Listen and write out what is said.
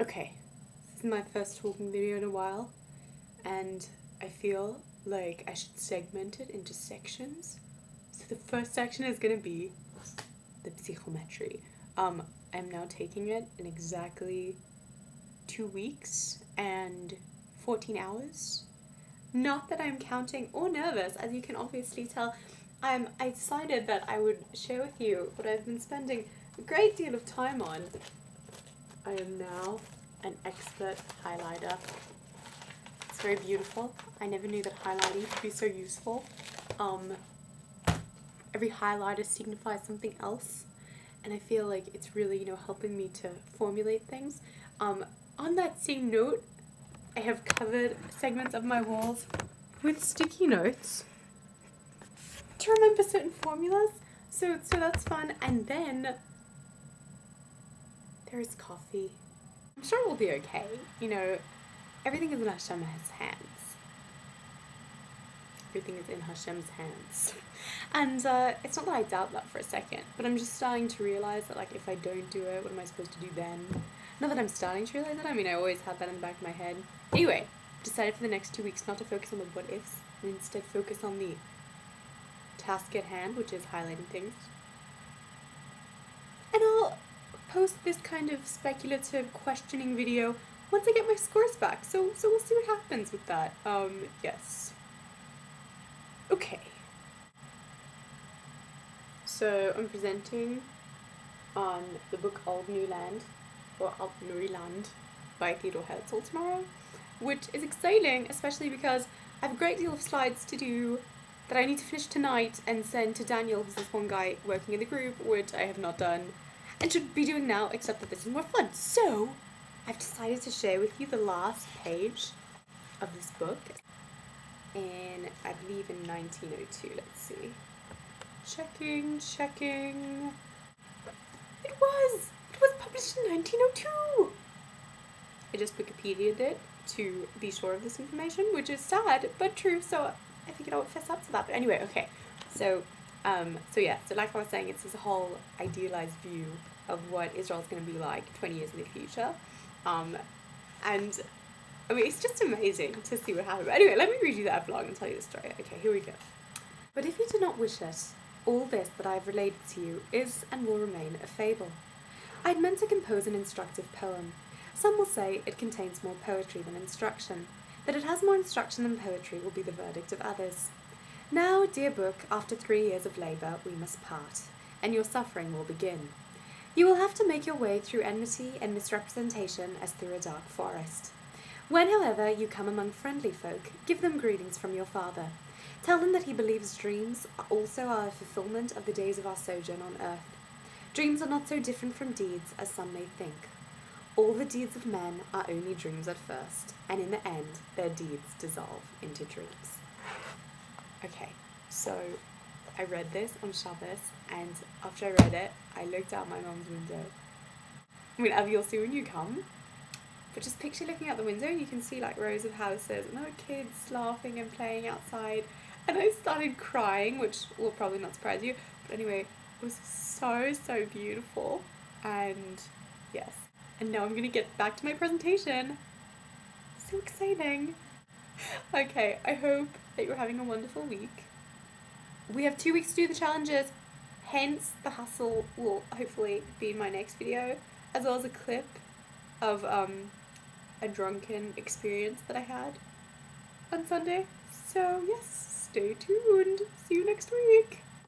Okay, this is my first talking video in a while, and I feel like I should segment it into sections. So the first section is gonna be the psychometry. I'm now taking it in exactly 2 weeks and 14 hours. Not that I'm counting or nervous, as you can obviously tell. I decided that I would share with you what I've been spending a great deal of time on. I am now an expert highlighter. It's very beautiful. I never knew that highlighting could be so useful. Every highlighter signifies something else, and I feel like it's really, helping me to formulate things. On that same note, I have covered segments of my walls with sticky notes to remember certain formulas. So that's fun. And then there is coffee. I'm sure it will be okay. Everything is in Hashem's hands. Everything is in Hashem's hands. And it's not that I doubt that for a second, but I'm just starting to realize that, if I don't do it, what am I supposed to do then? Not that I'm starting to realize it, I always had that in the back of my head. Anyway, decided for the next 2 weeks not to focus on the what ifs, and instead focus on the task at hand, which is highlighting things. And I'll post this kind of speculative questioning video once I get my scores back, so we'll see what happens with that. Yes. Okay. So I'm presenting on the book Old New Land, or Alt Neuland, by Theodore Herzl tomorrow, which is exciting, especially because I have a great deal of slides to do that I need to finish tonight and send to Daniel, who's this one guy working in the group, which I have not done and should be doing now, except that this is more fun. So I've decided to share with you the last page of this book in, I believe, in 1902. Let's see. Checking. It was published in 1902. I just Wikipedia'd it to be sure of this information, which is sad but true. So I figured I would fess up to that. But anyway, okay. So like I was saying, it's this whole idealized view of what Israel's going to be like 20 years in the future. And it's just amazing to see what happens. But anyway, let me read you the epilogue and tell you the story. Okay, here we go. But if you do not wish it, all this that I have related to you is and will remain a fable. I had meant to compose an instructive poem. Some will say it contains more poetry than instruction. That it has more instruction than poetry will be the verdict of others. Now, dear book, after 3 years of labour, we must part, and your suffering will begin. You will have to make your way through enmity and misrepresentation as through a dark forest. When, however, you come among friendly folk, give them greetings from your father. Tell them that he believes dreams also are a fulfilment of the days of our sojourn on earth. Dreams are not so different from deeds as some may think. All the deeds of men are only dreams at first, and in the end, their deeds dissolve into dreams. Okay, so I read this on Shabbos, and after I read it, I looked out my mum's window. As you'll see when you come, but just picture looking out the window, you can see rows of houses, and there were kids laughing and playing outside, and I started crying, which will probably not surprise you, but anyway, it was so beautiful, and yes. And now I'm gonna get back to my presentation. So exciting. Okay, I hope that you're having a wonderful week. We have 2 weeks to do the challenges, hence the hustle will hopefully be in my next video, as well as a clip of a drunken experience that I had on Sunday. So yes, stay tuned. See you next week.